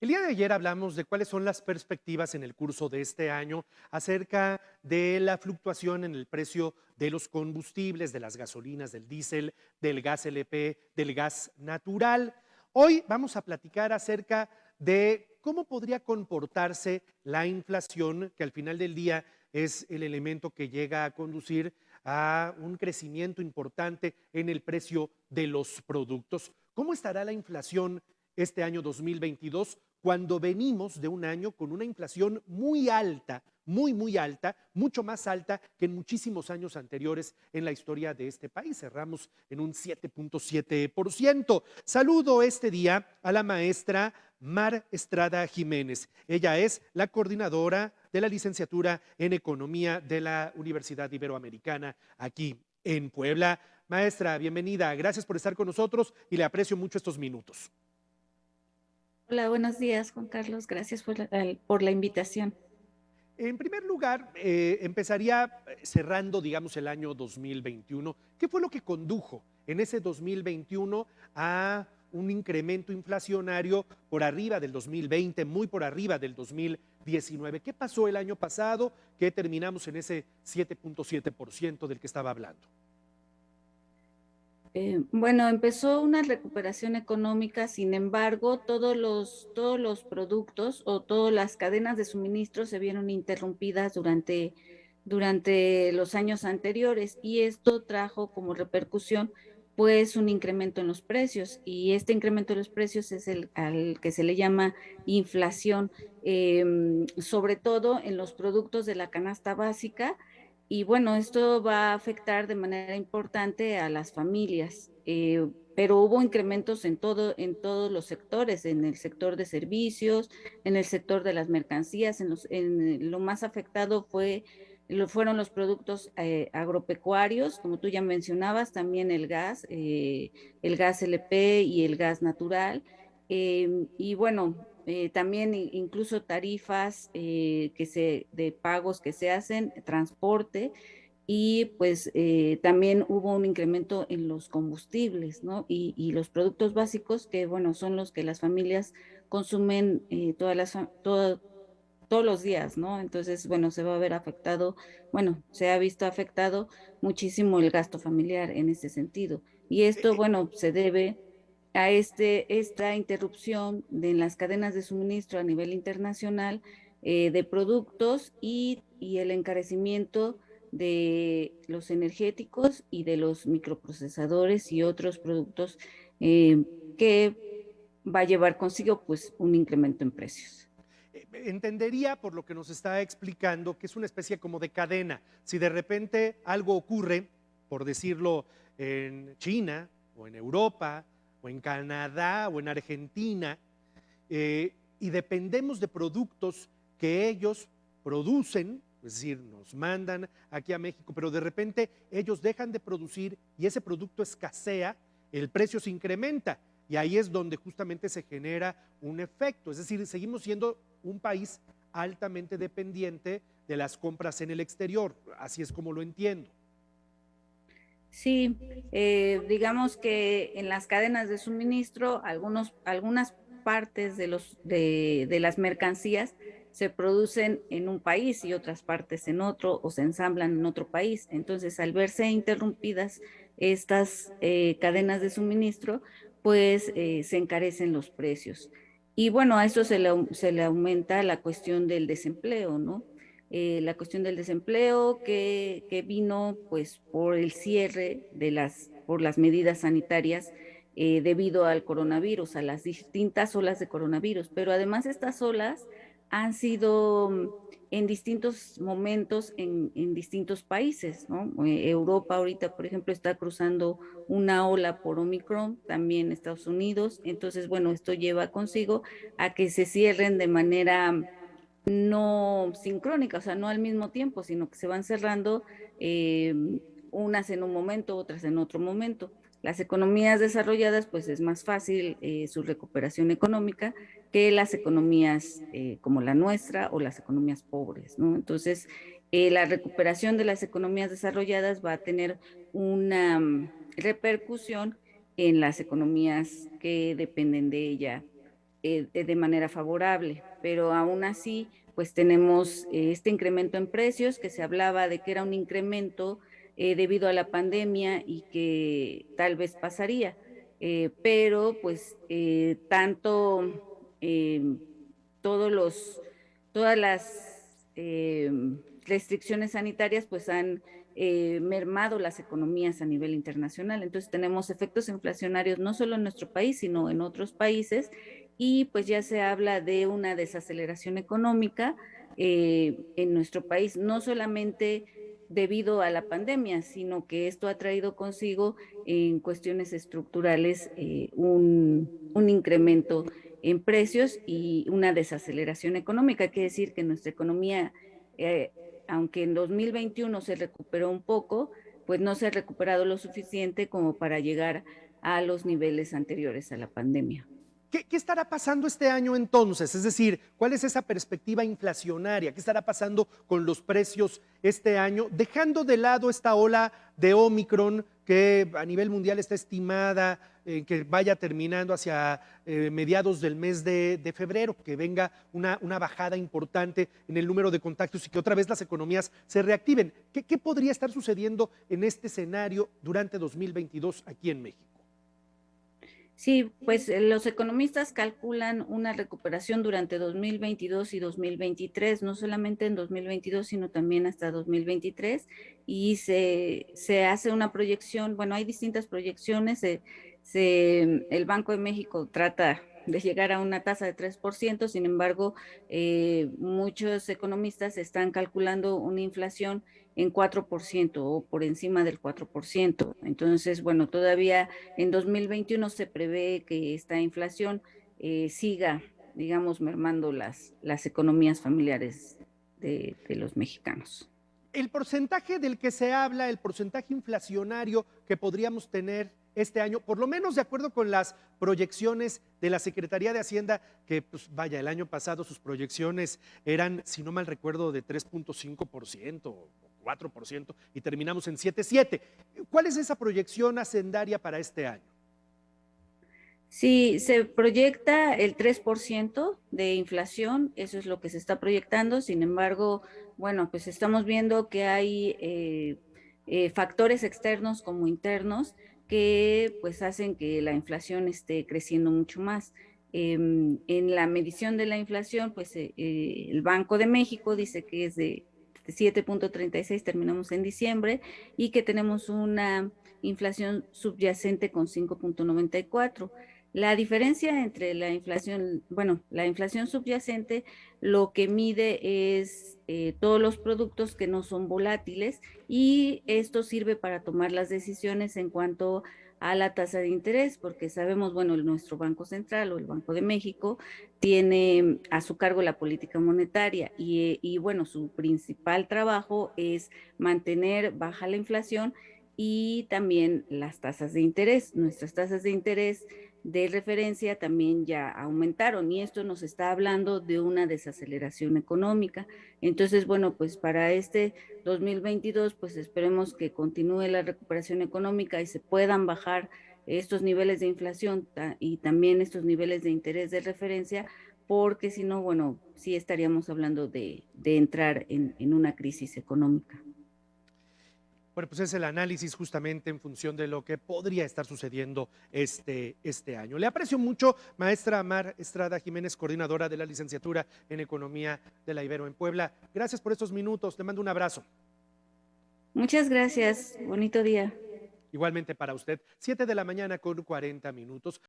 El día de ayer hablamos de cuáles son las perspectivas en el curso de este año acerca de la fluctuación en el precio de los combustibles, de las gasolinas, del diésel, del gas LP, del gas natural. Hoy vamos a platicar acerca de cómo podría comportarse la inflación, que al final del día es el elemento que llega a conducir a un crecimiento importante en el precio de los productos. ¿Cómo estará la inflación este año 2022 cuando venimos de un año con una inflación muy alta, muy alta, mucho más alta que en muchísimos años anteriores en la historia de este país? Cerramos en un 7.7%. Saludo este día a la maestra Mar Estrada Jiménez. Ella es la coordinadora de la licenciatura en Economía de la Universidad Iberoamericana aquí en Puebla. Maestra, bienvenida. Gracias por estar con nosotros y le aprecio mucho estos minutos. Hola, buenos días, Juan Carlos. Gracias por la invitación. En primer lugar, empezaría cerrando, digamos, el año 2021. ¿Qué fue lo que condujo en ese 2021 a un incremento inflacionario por arriba del 2020, muy por arriba del 2019? ¿Qué pasó el año pasado que terminamos en ese 7.7% del que estaba hablando? Bueno, empezó una recuperación económica, sin embargo, todos los productos o todas las cadenas de suministro se vieron interrumpidas durante los años anteriores y esto trajo como repercusión pues un incremento en los precios y este incremento en los precios es el al que se le llama inflación, sobre todo en los productos de la canasta básica. Y bueno, esto va a afectar de manera importante a las familias, pero hubo incrementos en todos los sectores, en el sector de servicios, en el sector de las mercancías, lo más afectado fueron los productos agropecuarios, como tú ya mencionabas, también el gas LP y el gas natural. Y bueno, también incluso tarifas de pagos que se hacen, transporte, y pues también hubo un incremento en los combustibles, ¿no? Y los productos básicos que, bueno, son los que las familias consumen todos los días, ¿no? Entonces, bueno, se va a ver afectado, bueno, se ha visto afectado muchísimo el gasto familiar en ese sentido. Y esto, bueno, se debe a esta interrupción de las cadenas de suministro a nivel internacional de productos y el encarecimiento de los energéticos y de los microprocesadores y otros productos que va a llevar consigo pues un incremento en precios. Entendería por lo que nos está explicando que es una especie como de cadena. Si de repente algo ocurre, por decirlo, en China o en Europa o en Canadá o en Argentina, y dependemos de productos que ellos producen, es decir, nos mandan aquí a México, pero de repente ellos dejan de producir y ese producto escasea, el precio se incrementa y ahí es donde justamente se genera un efecto. Es decir, seguimos siendo un país altamente dependiente de las compras en el exterior, así es como lo entiendo. Sí, digamos que en las cadenas de suministro, algunas partes de las mercancías se producen en un país y otras partes en otro o se ensamblan en otro país. Entonces, al verse interrumpidas estas cadenas de suministro, pues se encarecen los precios. Y bueno, a eso se le aumenta la cuestión del desempleo, ¿no? La cuestión del desempleo que vino pues por el cierre por las medidas sanitarias debido al coronavirus, a las distintas olas de coronavirus. Pero además estas olas han sido en distintos momentos en distintos países, ¿no? Europa ahorita, por ejemplo, está cruzando una ola por Omicron, también Estados Unidos. Entonces, bueno, esto lleva consigo a que se cierren de manera no sincrónica, o sea, no al mismo tiempo, sino que se van cerrando eh, unas en un momento, otras en otro momento. Las economías desarrolladas, pues es más fácil su recuperación económica que las economías como la nuestra o las economías pobres, ¿no? Entonces, la recuperación de las economías desarrolladas va a tener una repercusión en las economías que dependen de ella de manera favorable, pero aún así, pues tenemos este incremento en precios que se hablaba de que era un incremento debido a la pandemia y que tal vez pasaría, pero pues eh, todos los, todas las restricciones sanitarias pues han mermado las economías a nivel internacional. Entonces tenemos efectos inflacionarios no solo en nuestro país, sino en otros países, y pues ya se habla de una desaceleración económica en nuestro país, no solamente debido a la pandemia, sino que esto ha traído consigo en cuestiones estructurales un incremento en precios y una desaceleración económica. Quiere decir que nuestra economía, eh, aunque en 2021 se recuperó un poco, pues no se ha recuperado lo suficiente como para llegar a los niveles anteriores a la pandemia. ¿Qué estará pasando este año entonces? Es decir, ¿cuál es esa perspectiva inflacionaria? ¿Qué estará pasando con los precios este año? Dejando de lado esta ola de Omicron que a nivel mundial está estimada que vaya terminando hacia mediados del mes de febrero, que venga una bajada importante en el número de contactos y que otra vez las economías se reactiven. ¿Qué podría estar sucediendo en este escenario durante 2022 aquí en México? Sí, pues los economistas calculan una recuperación durante 2022 y 2023, no solamente en 2022, sino también hasta 2023, y se hace una proyección, bueno, hay distintas proyecciones, el Banco de México trata de llegar a una tasa de 3%. Sin embargo, muchos economistas están calculando una inflación en 4% o por encima del 4%. Entonces, bueno, todavía en 2021 se prevé que esta inflación siga, digamos, mermando las economías familiares de los mexicanos. El porcentaje del que se habla, el porcentaje inflacionario que podríamos tener este año, por lo menos de acuerdo con las proyecciones de la Secretaría de Hacienda, que pues vaya, el año pasado sus proyecciones eran, si no mal recuerdo, de 3.5% o 4% y terminamos en 7.7. ¿Cuál es esa proyección hacendaria para este año? Sí, se proyecta el 3% de inflación, eso es lo que se está proyectando. Sin embargo, bueno, pues estamos viendo que hay factores externos como internos que pues hacen que la inflación esté creciendo mucho más. En la medición de la inflación, pues el Banco de México dice que es de 7.36, terminamos en diciembre, y que tenemos una inflación subyacente con 5.94. La diferencia entre la inflación, bueno, la inflación subyacente lo que mide es todos los productos que no son volátiles, y esto sirve para tomar las decisiones en cuanto a la tasa de interés, porque sabemos, bueno, nuestro Banco Central o el Banco de México tiene a su cargo la política monetaria y bueno, su principal trabajo es mantener baja la inflación y también las tasas de interés. Nuestras tasas de interés de referencia también ya aumentaron, y esto nos está hablando de una desaceleración económica. Entonces, bueno, pues para este 2022, pues esperemos que continúe la recuperación económica y se puedan bajar estos niveles de inflación y también estos niveles de interés de referencia, porque si no, bueno, sí estaríamos hablando de entrar en una crisis económica. Bueno, pues es el análisis justamente en función de lo que podría estar sucediendo este año. Le aprecio mucho, maestra Mar Estrada Jiménez, coordinadora de la licenciatura en Economía de la Ibero en Puebla. Gracias por estos minutos, le mando un abrazo. Muchas gracias, bonito día. Igualmente para usted, 7 de la mañana con 40 minutos.